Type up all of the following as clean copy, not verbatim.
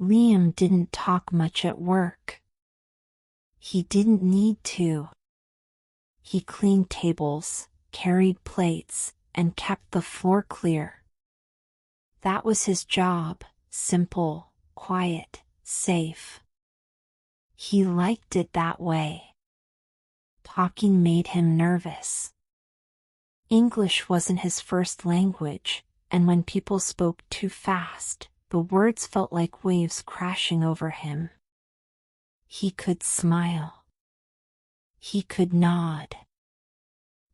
Liam didn't talk much at work. He didn't need to. He cleaned tables, carried plates, and kept the floor clear. That was his job, simple, quiet, safe. He liked it that way. Talking made him nervous. English wasn't his first language, and when people spoke too fast, the words felt like waves crashing over him. He could smile. He could nod.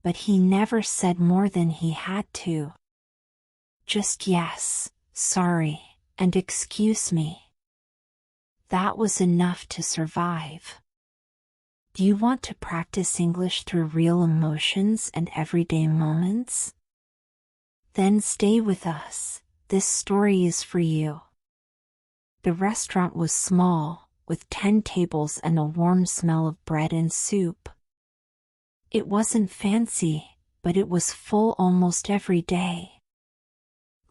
But he never said more than he had to. Just yes, sorry, and excuse me. That was enough to survive. Do you want to practice English through real emotions and everyday moments? Then stay with us. This story is for you. The restaurant was small, with 10 tables and a warm smell of bread and soup. It wasn't fancy, but it was full almost every day.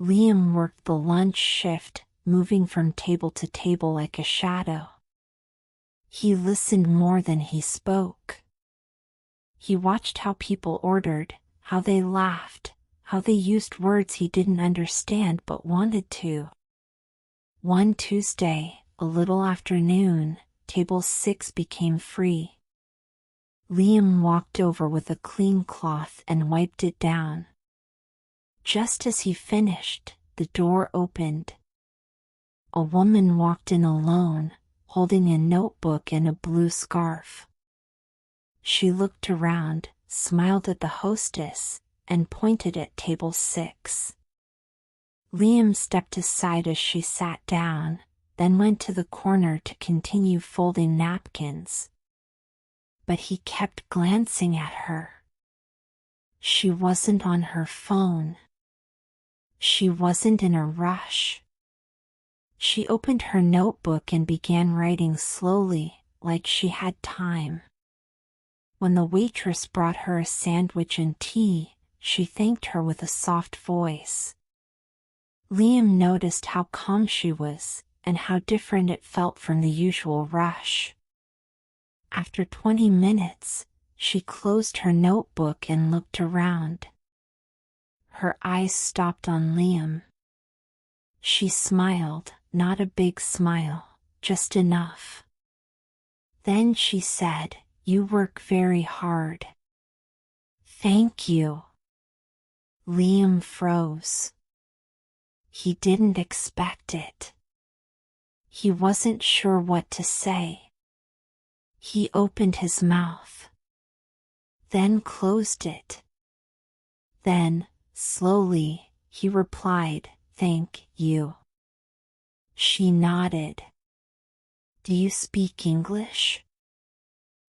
Liam worked the lunch shift, moving from table to table like a shadow. He listened more than he spoke. He watched how people ordered, how they laughed, how they used words he didn't understand but wanted to. One Tuesday, a little after noon, table 6 became free. Liam walked over with a clean cloth and wiped it down. Just as he finished, the door opened. A woman walked in alone, holding a notebook and a blue scarf. She looked around, smiled at the hostess, and pointed at table 6. Liam stepped aside as she sat down, then went to the corner to continue folding napkins. But he kept glancing at her. She wasn't on her phone. She wasn't in a rush. She opened her notebook and began writing slowly, like she had time. When the waitress brought her a sandwich and tea, she thanked her with a soft voice. Liam noticed how calm she was, and how different it felt from the usual rush. After 20 minutes, she closed her notebook and looked around. Her eyes stopped on Liam. She smiled, not a big smile, just enough. Then she said, "You work very hard." "Thank you." Liam froze. He didn't expect it. He wasn't sure what to say. He opened his mouth. Then closed it. Then, slowly, he replied, "Thank you." She nodded. "Do you speak English?"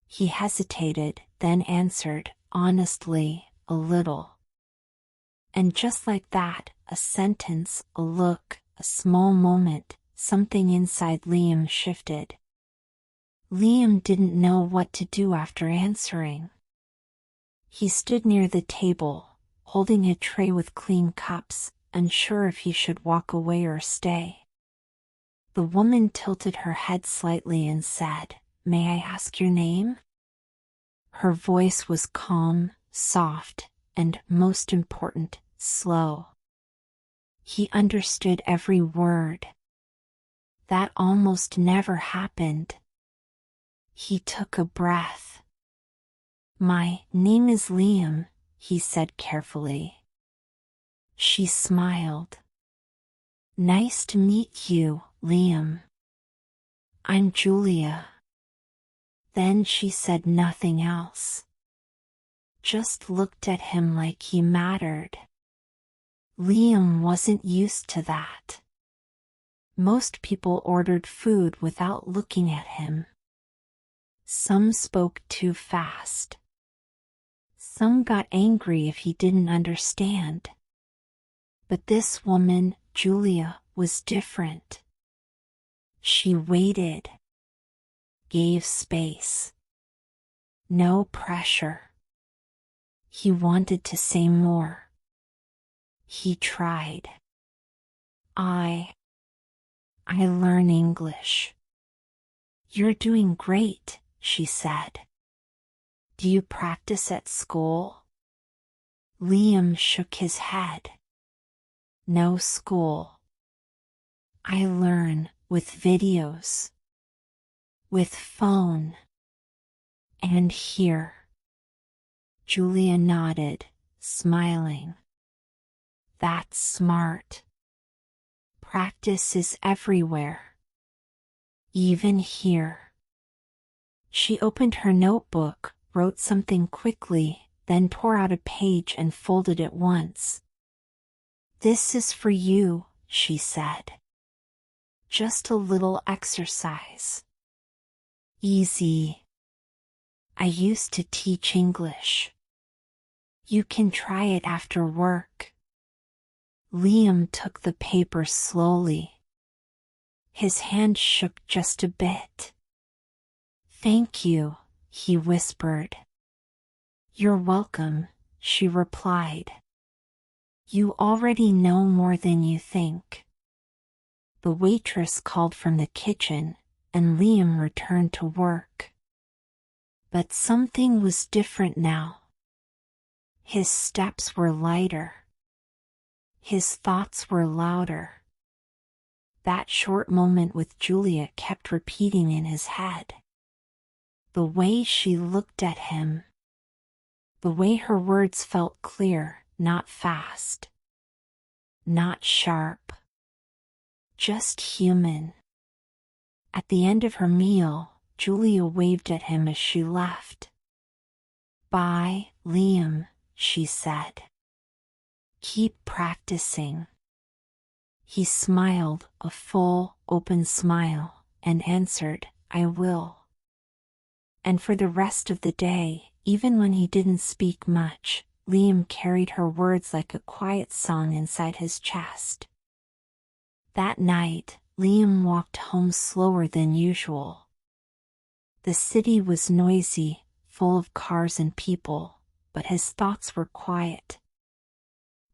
He hesitated, then answered, honestly, "A little." And just like that, a sentence, a look, a small moment, something inside Liam shifted. Liam didn't know what to do after answering. He stood near the table, holding a tray with clean cups, unsure if he should walk away or stay. The woman tilted her head slightly and said, "May I ask your name?" Her voice was calm, soft, and, most important, slow. He understood every word. That almost never happened. He took a breath. "My name is Liam," he said carefully. She smiled. "Nice to meet you, Liam. I'm Julia." Then she said nothing else. Just looked at him like he mattered. Liam wasn't used to that. Most people ordered food without looking at him. Some spoke too fast. Some got angry if he didn't understand. But this woman, Julia, was different. She waited. Gave space. No pressure. He wanted to say more. He tried. I learn English. You're doing great, she said. Do you practice at school? Liam shook his head. No school. I learn with videos. With phone. And here. Julia nodded, smiling. That's smart. Practice is everywhere. Even here. She opened her notebook, wrote something quickly, then tore out a page and folded it once. This is for you, she said. Just a little exercise. Easy. I used to teach English. You can try it after work. Liam took the paper slowly. His hand shook just a bit. Thank you, he whispered. You're welcome, she replied. You already know more than you think. The waitress called from the kitchen, and Liam returned to work. But something was different now. His steps were lighter. His thoughts were louder. That short moment with Julia kept repeating in his head. The way she looked at him. The way her words felt clear, not fast. Not sharp. Just human. At the end of her meal, Julia waved at him as she left. Bye, Liam, she said. Keep practicing. He smiled, a full, open smile, and answered, I will. And for the rest of the day, even when he didn't speak much, Liam carried her words like a quiet song inside his chest. That night, Liam walked home slower than usual. The city was noisy, full of cars and people, but his thoughts were quiet.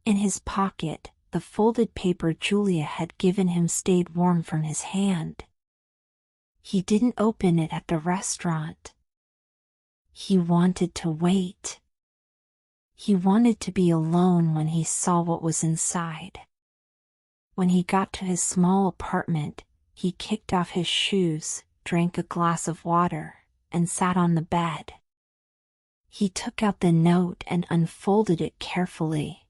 In his pocket, the folded paper Julia had given him stayed warm from his hand. He didn't open it at the restaurant. He wanted to wait. He wanted to be alone when he saw what was inside. When he got to his small apartment, he kicked off his shoes, drank a glass of water, and sat on the bed. He took out the note and unfolded it carefully.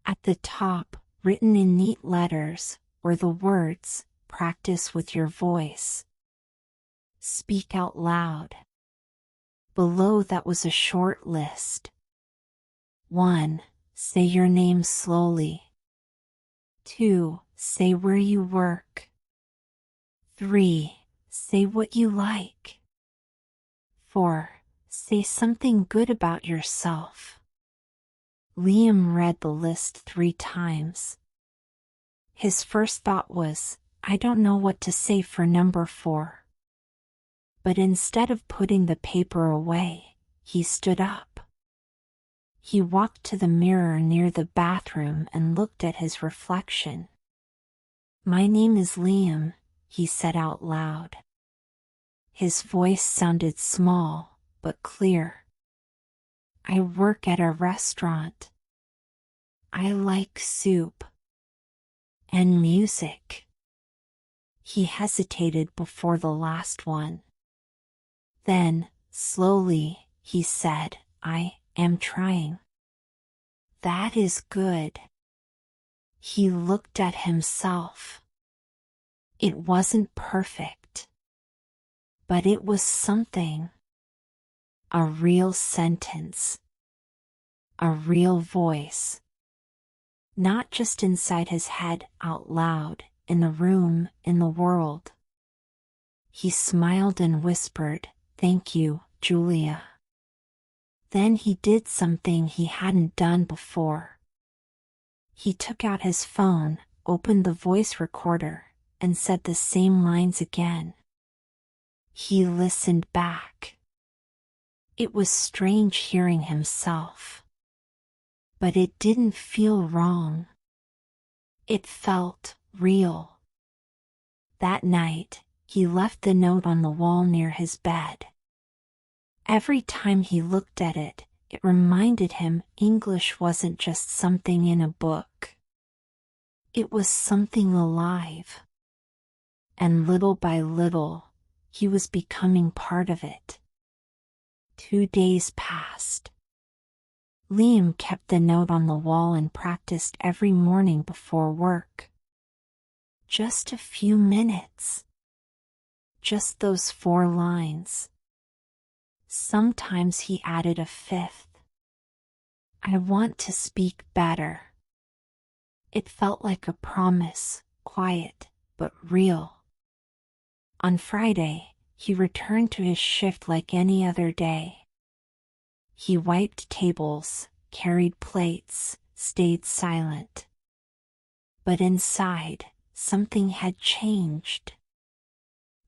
At the top, written in neat letters, were the words, "Practice with your voice. Speak out loud." Below that was a short list. 1. Say your name slowly. 2. Say where you work. 3. Say what you like. 4. Say something good about yourself. Liam read the list 3 times. His first thought was, I don't know what to say for number 4. But instead of putting the paper away, he stood up. He walked to the mirror near the bathroom and looked at his reflection. My name is Liam, he said out loud. His voice sounded small, but clear. I work at a restaurant. I like soup. And music. He hesitated before the last one. Then, slowly, he said, I am trying. That is good. He looked at himself. It wasn't perfect. But it was something. A real sentence. A real voice. Not just inside his head, out loud, in the room, in the world. He smiled and whispered, Thank you, Julia. Then he did something he hadn't done before. He took out his phone, opened the voice recorder, and said the same lines again. He listened back. It was strange hearing himself. But it didn't feel wrong. It felt real. That night, he left the note on the wall near his bed. Every time he looked at it, it reminded him English wasn't just something in a book. It was something alive. And little by little, he was becoming part of it. 2 days passed. Liam kept the note on the wall and practiced every morning before work. Just a few minutes. Just those 4 lines. Sometimes he added a 5th. I want to speak better. It felt like a promise, quiet, but real. On Friday, he returned to his shift like any other day. He wiped tables, carried plates, stayed silent. But inside, something had changed.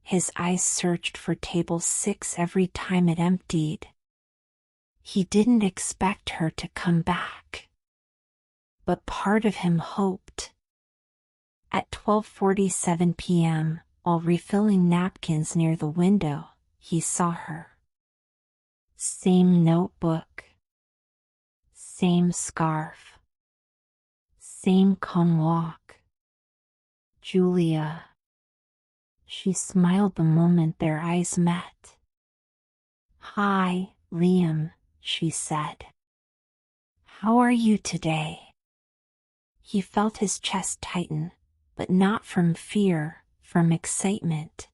His eyes searched for table 6 every time it emptied. He didn't expect her to come back. But part of him hoped. At 12:47 p.m., while refilling napkins near the window, he saw her. Same notebook. Same scarf. Same calm walk. Julia. She smiled the moment their eyes met. Hi, Liam, she said. How are you today? He felt his chest tighten, but not from fear, from excitement.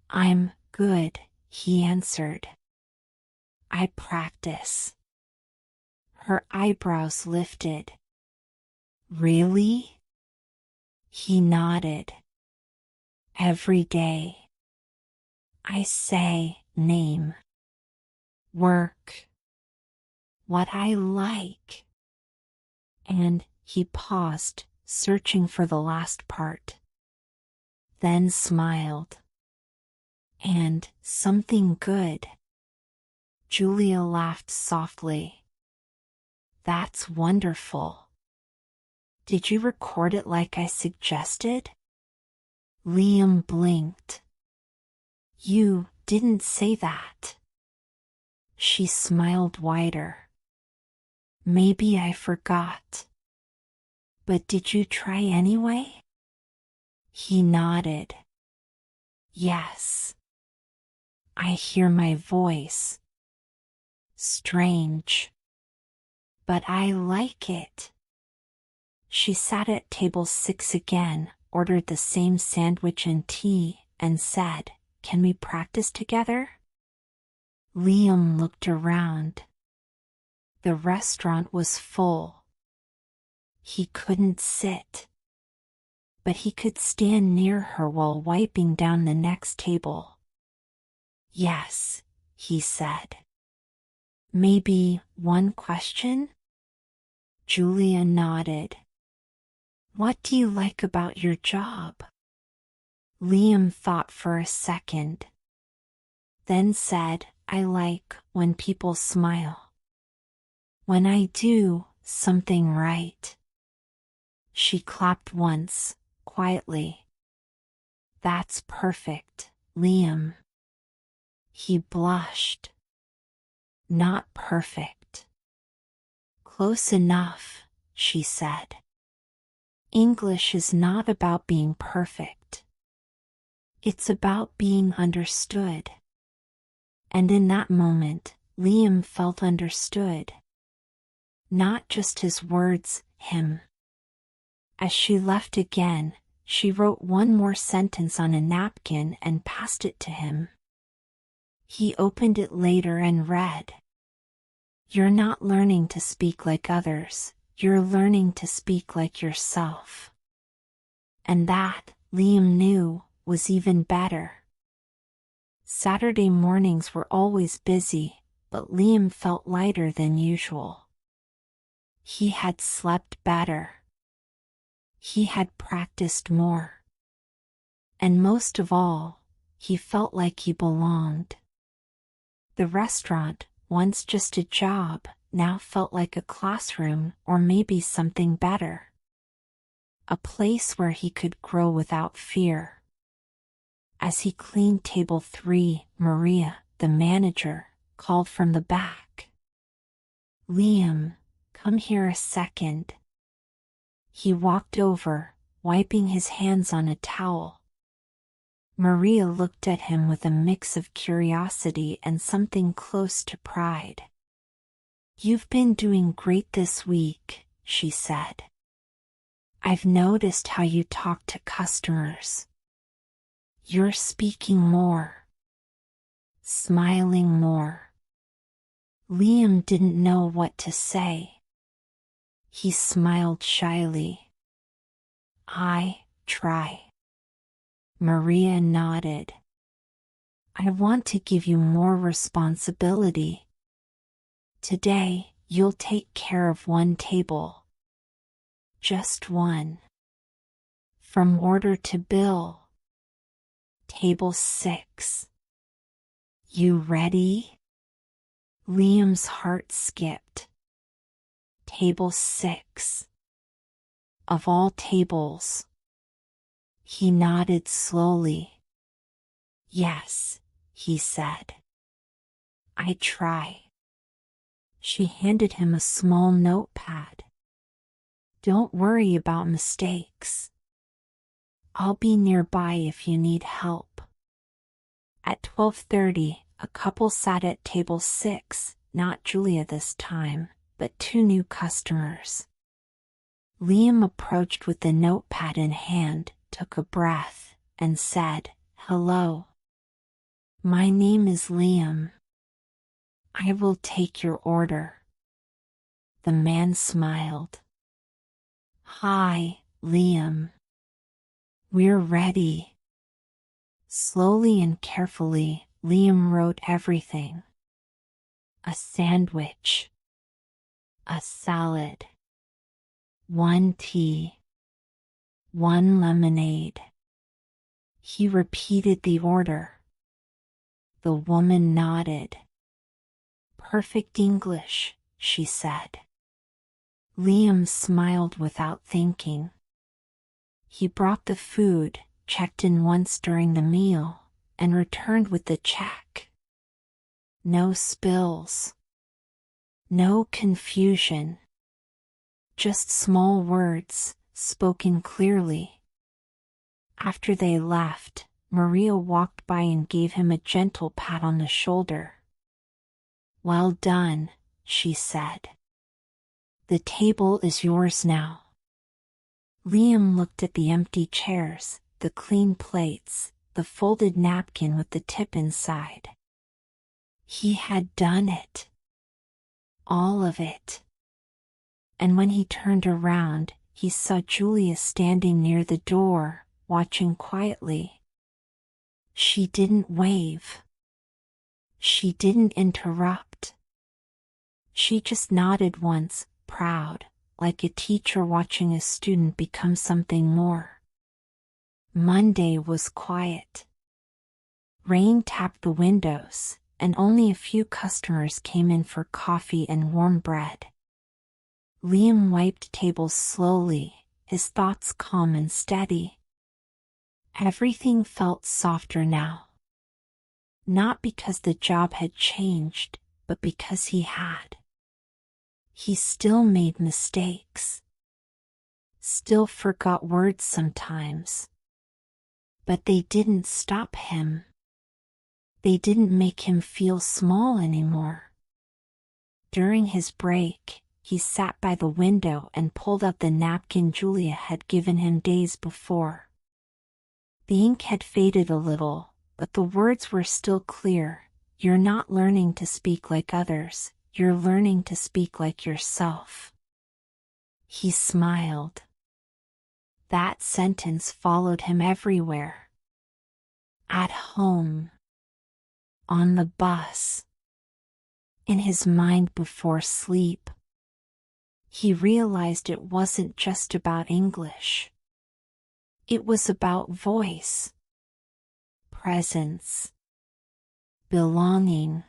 I'm good, he answered. I practice. Her eyebrows lifted. Really? He nodded. Every day. I say name. Work. What I like. And he paused, searching for the last part. Then smiled. And something good. Julia laughed softly. That's wonderful. Did you record it like I suggested? Liam blinked. You didn't say that. She smiled wider. Maybe I forgot. But did you try anyway? He nodded. Yes. I hear my voice. Strange. But I like it. She sat at table 6 again, ordered the same sandwich and tea, and said, Can we practice together? Liam looked around. The restaurant was full. He couldn't sit. But he could stand near her while wiping down the next table. Yes, he said. Maybe one question? Julia nodded. What do you like about your job? Liam thought for a second. Then said, I like when people smile. When I do something right. She clapped once, quietly. That's perfect, Liam. He blushed. Not perfect. Close enough, she said. English is not about being perfect. It's about being understood. And in that moment, Liam felt understood. Not just his words, him. As she left again, she wrote one more sentence on a napkin and passed it to him. He opened it later and read. You're not learning to speak like others, you're learning to speak like yourself. And that, Liam knew, was even better. Saturday mornings were always busy, but Liam felt lighter than usual. He had slept better. He had practiced more. And most of all, he felt like he belonged. The restaurant, once just a job, now felt like a classroom or maybe something better. a place where he could grow without fear. As he cleaned table 3, Maria, the manager, called from the back. "Liam, come here a second." He walked over, wiping his hands on a towel. Maria looked at him with a mix of curiosity and something close to pride. "You've been doing great this week," she said. "I've noticed how you talk to customers. You're speaking more, smiling more." Liam didn't know what to say. He smiled shyly. "I try." Maria nodded. "I want to give you more responsibility. Today, you'll take care of one table. Just one. From order to bill. Table 6. You ready?" Liam's heart skipped. Table 6. Of all tables. He nodded slowly. "Yes," he said. "I try." She handed him a small notepad. "Don't worry about mistakes. I'll be nearby if you need help." At 12:30, a couple sat at table 6, not Julia this time, but 2 new customers. Liam approached with the notepad in hand, took a breath, and said, "Hello. My name is Liam. I will take your order." The man smiled. "Hi, Liam. We're ready." Slowly and carefully, Liam wrote everything. A sandwich. A salad. 1 tea. 1 lemonade. He repeated the order. The woman nodded. "Perfect English," she said. Liam smiled without thinking. He brought the food, checked in once during the meal, and returned with the check. No spills. No confusion. Just small words, spoken clearly. After they left, Maria walked by and gave him a gentle pat on the shoulder. "Well done," she said. "The table is yours now." Liam looked at the empty chairs, the clean plates, the folded napkin with the tip inside. He had done it. All of it. And when he turned around, he saw Julia standing near the door, watching quietly. She didn't wave. She didn't interrupt. She just nodded once, proud, like a teacher watching a student become something more. Monday was quiet. Rain tapped the windows, and only a few customers came in for coffee and warm bread. Liam wiped tables slowly, his thoughts calm and steady. Everything felt softer now. Not because the job had changed, but because he had. He still made mistakes. Still forgot words sometimes. But they didn't stop him. They didn't make him feel small anymore. During his break, he sat by the window and pulled out the napkin Julia had given him days before. The ink had faded a little, but the words were still clear. "You're not learning to speak like others, you're learning to speak like yourself." He smiled. That sentence followed him everywhere. At home. On the bus. In his mind before sleep. He realized it wasn't just about English. It was about voice. Presence. Belonging.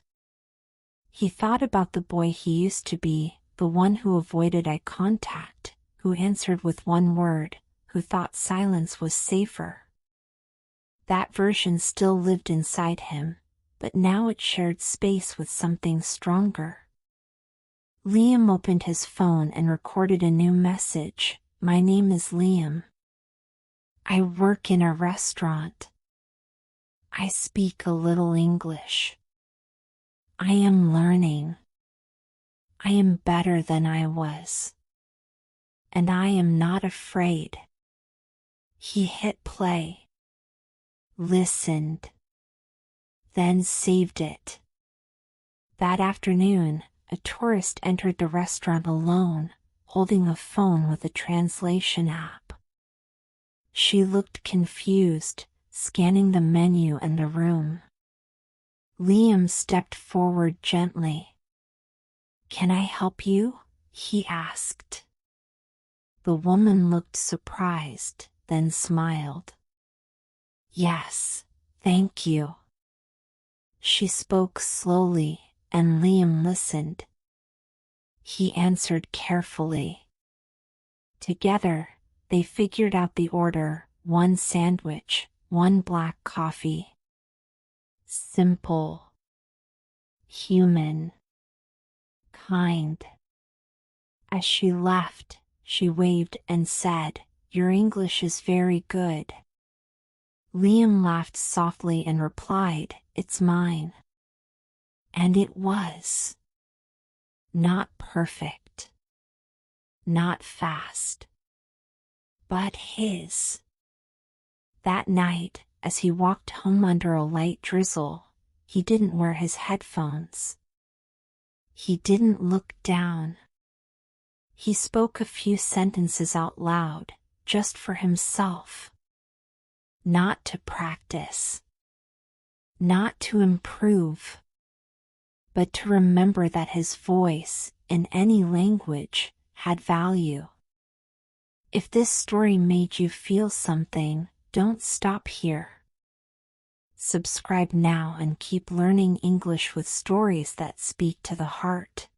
He thought about the boy he used to be, the one who avoided eye contact, who answered with one word, who thought silence was safer. That version still lived inside him, but now it shared space with something stronger. Liam opened his phone and recorded a new message. "My name is Liam. I work in a restaurant. I speak a little English. I am learning. I am better than I was. And I am not afraid." He hit play, listened, then saved it. That afternoon, a tourist entered the restaurant alone, holding a phone with a translation app. She looked confused, scanning the menu and the room. Liam stepped forward gently. "Can I help you?" he asked. The woman looked surprised, then smiled. "Yes, thank you." She spoke slowly, and Liam listened. He answered carefully. Together, they figured out the order: 1 sandwich, 1 black coffee. Simple, human, kind. As she left, she waved and said, "Your English is very good." Liam laughed softly and replied, "It's mine." And it was. Not perfect, not fast, but his. That night, as he walked home under a light drizzle, he didn't wear his headphones. He didn't look down. He spoke a few sentences out loud, just for himself. Not to practice, not to improve, but to remember that his voice, in any language, had value. If this story made you feel something, don't stop here. Subscribe now and keep learning English with stories that speak to the heart.